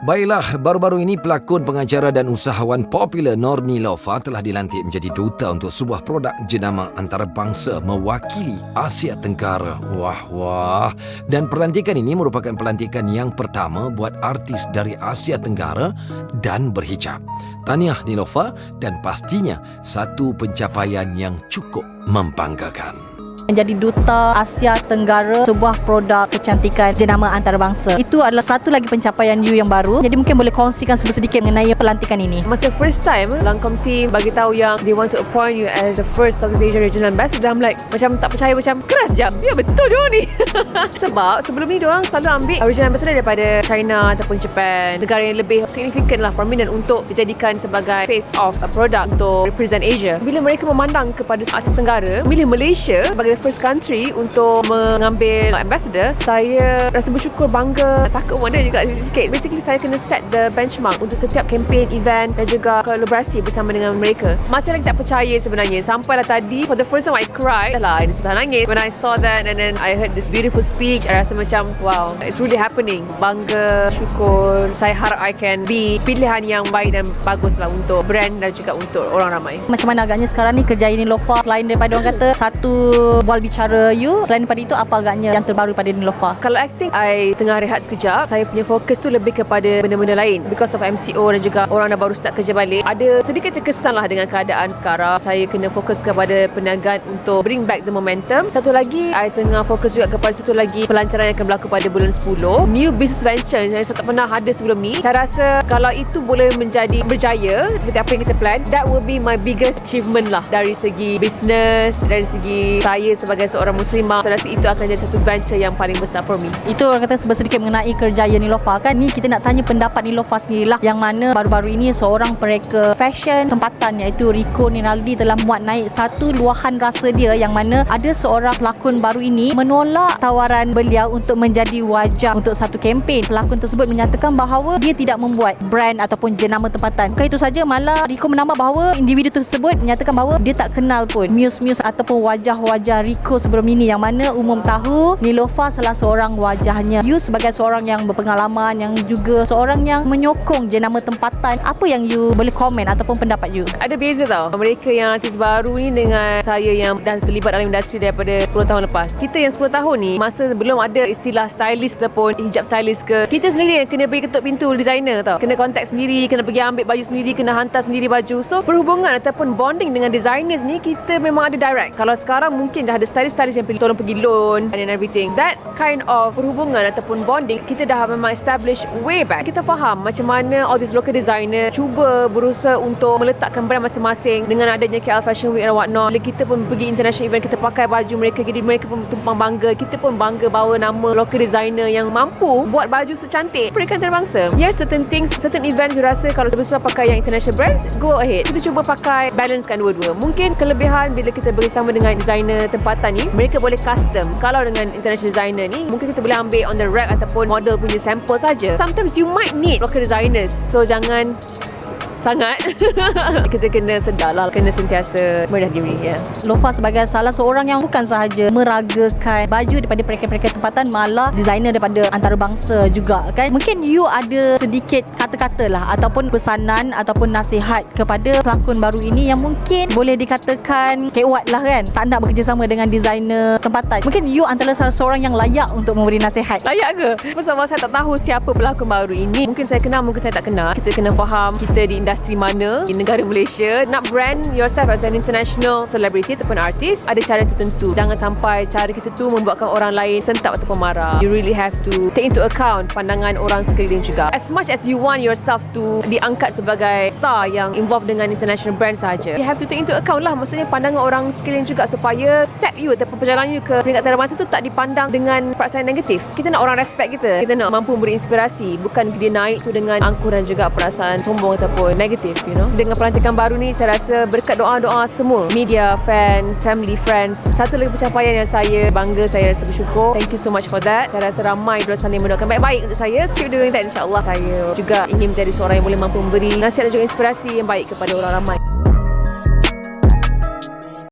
Baiklah, baru-baru ini pelakon, pengacara dan usahawan popular Nor Neelofa telah dilantik menjadi duta untuk sebuah produk jenama antarabangsa mewakili Asia Tenggara. Wah. Dan pelantikan ini merupakan pelantikan yang pertama buat artis dari Asia Tenggara dan berhijab. Tahniah Neelofa, dan pastinya satu pencapaian yang cukup membanggakan. Menjadi duta Asia Tenggara sebuah produk kecantikan jenama antarabangsa. Itu adalah satu lagi pencapaian you yang baru. Jadi mungkin boleh kongsikan sedikit mengenai pelantikan ini. Masa first time Lancome team bagi tahu yang they want to appoint you as the first Southeast Asian Regional Ambassador, I'm like macam tak percaya, macam keras jam. Ya betul dia ni. Sebab sebelum ni diorang selalu ambil Regional Ambassador daripada China ataupun Japan, negara yang lebih signifikan lah, prominent untuk dijadikan sebagai face of a product untuk represent Asia. Bila mereka memandang kepada Asia Tenggara, milih Malaysia sebagai first country untuk mengambil ambassador, saya rasa bersyukur, bangga, takut pun ada juga sikit. Basically saya kena set the benchmark untuk setiap campaign, event dan juga kolaborasi bersama dengan mereka. Masih lagi tak percaya sebenarnya. Sampailah tadi, for the first time I cried. Dah lah, ini susah nangis when I saw that, and then I heard this beautiful speech. I rasa macam wow, it's really happening. Bangga, syukur. Saya harap I can be pilihan yang baik dan bagus lah untuk brand dan juga untuk orang ramai. Macam mana agaknya sekarang ni kerja Neelofa, selain daripada orang kata satu bual bicara you, selain daripada itu apa agaknya yang terbaru pada Neelofa? Kalau acting, I tengah rehat sekejap. Saya punya fokus tu lebih kepada benda-benda lain. Because of MCO dan juga orang dah baru start kerja balik, ada sedikit terkesan lah dengan keadaan sekarang. Saya kena fokus kepada perniagaan untuk bring back the momentum. Satu lagi, I tengah fokus juga kepada satu lagi pelancaran yang akan berlaku pada bulan 10. New business venture yang saya tak pernah ada sebelum ni. Saya rasa kalau itu boleh menjadi berjaya seperti apa yang kita plan, that will be my biggest achievement lah. Dari segi business, dari segi saya sebagai seorang muslimah, saya rasa itu akan jadi satu venture yang paling besar for me. Itu orang kata sedikit mengenai kerjaya Neelofa kan. Ni kita nak tanya pendapat Neelofa sendirilah, yang mana baru-baru ini seorang pereka fashion tempatan iaitu Rico Rinaldi telah muat naik satu luahan rasa dia, yang mana ada seorang pelakon baru ini menolak tawaran beliau untuk menjadi wajah untuk satu kempen. Pelakon tersebut menyatakan bahawa dia tidak membuat brand ataupun jenama tempatan. Bukan itu saja, malah Rico menambah bahawa individu tersebut menyatakan bahawa dia tak kenal pun muse-muse ataupun wajah-wajah Rico sebelum ini, yang mana umum tahu Neelofa salah seorang wajahnya. You sebagai seorang yang berpengalaman, yang juga seorang yang menyokong jenama tempatan, apa yang you boleh komen ataupun pendapat you? Ada beza tau mereka yang artis baru ni dengan saya yang dah terlibat dalam industri daripada 10 tahun lepas. Kita yang 10 tahun ni, masa belum ada istilah stylist ataupun hijab stylist ke, kita sendiri yang kena pergi ketuk pintu designer tau, kena contact sendiri, kena pergi ambil baju sendiri, kena hantar sendiri baju. So perhubungan ataupun bonding dengan designers ni kita memang ada direct. Kalau sekarang mungkin dah ada stylist yang tolong pergi loan and everything. That kind of perhubungan ataupun bonding kita dah memang establish way back. Kita faham macam mana all these local designer cuba berusaha untuk meletakkan brand masing-masing. Dengan adanya KL Fashion Week and whatnot, bila kita pun pergi international event, kita pakai baju mereka, jadi mereka pun tumpang bangga. Kita pun bangga bawa nama local designer yang mampu buat baju secantik pereka antarabangsa. Yes, certain things, certain events you rasa kalau sebesar pakai yang international brands, go ahead. Kita cuba pakai, balancekan dua-dua. Mungkin kelebihan bila kita bersama dengan designer tempatan ni, mereka boleh custom. Kalau dengan international designer ni, mungkin kita boleh ambil on the rack ataupun model punya sample saja. Sometimes you might need local designers, so jangan sangat. Kita kena sedarlah, kena sentiasa merendah diri. Neelofa sebagai salah seorang yang bukan sahaja meragakan baju daripada pereka-pereka tempatan, malah designer daripada antarabangsa juga kan. Mungkin you ada sedikit kata-kata lah ataupun pesanan ataupun nasihat kepada pelakon baru ini yang mungkin boleh dikatakan kewat lah kan, tak nak bekerjasama dengan designer tempatan. Mungkin you antara salah seorang yang layak untuk memberi nasihat. Layak ke? Sebab saya tak tahu siapa pelakon baru ini. Mungkin saya kenal, mungkin saya tak kenal. Kita kena faham kita di industri mana di negara Malaysia. Nak brand yourself as an international celebrity ataupun artis, ada cara tertentu. Jangan sampai cara kita tu membuatkan orang lain sentap ataupun marah. You really have to take into account pandangan orang sekeliling juga. As much as you want yourself to diangkat sebagai star yang involved dengan international brand saja, you have to take into account lah, maksudnya pandangan orang sekeliling juga, supaya step you ataupun perjalanan you ke peringkat antarabangsa tu tak dipandang dengan perasaan negatif. Kita nak orang respect kita. Kita nak mampu memberi inspirasi, bukan dia naik tu dengan angkuh dan juga perasaan sombong ataupun negatif, you know. Dengan pelantikan baru ni, saya rasa berkat doa-doa semua media, fans, family, friends, satu lagi pencapaian yang saya bangga, saya rasa bersyukur. Thank you so much for that. Saya rasa ramai diorang saling mendoakan baik-baik untuk saya. Keep doing that, insyaAllah. Saya juga ingin menjadi seorang yang boleh mampu memberi nasihat dan juga inspirasi yang baik kepada orang ramai.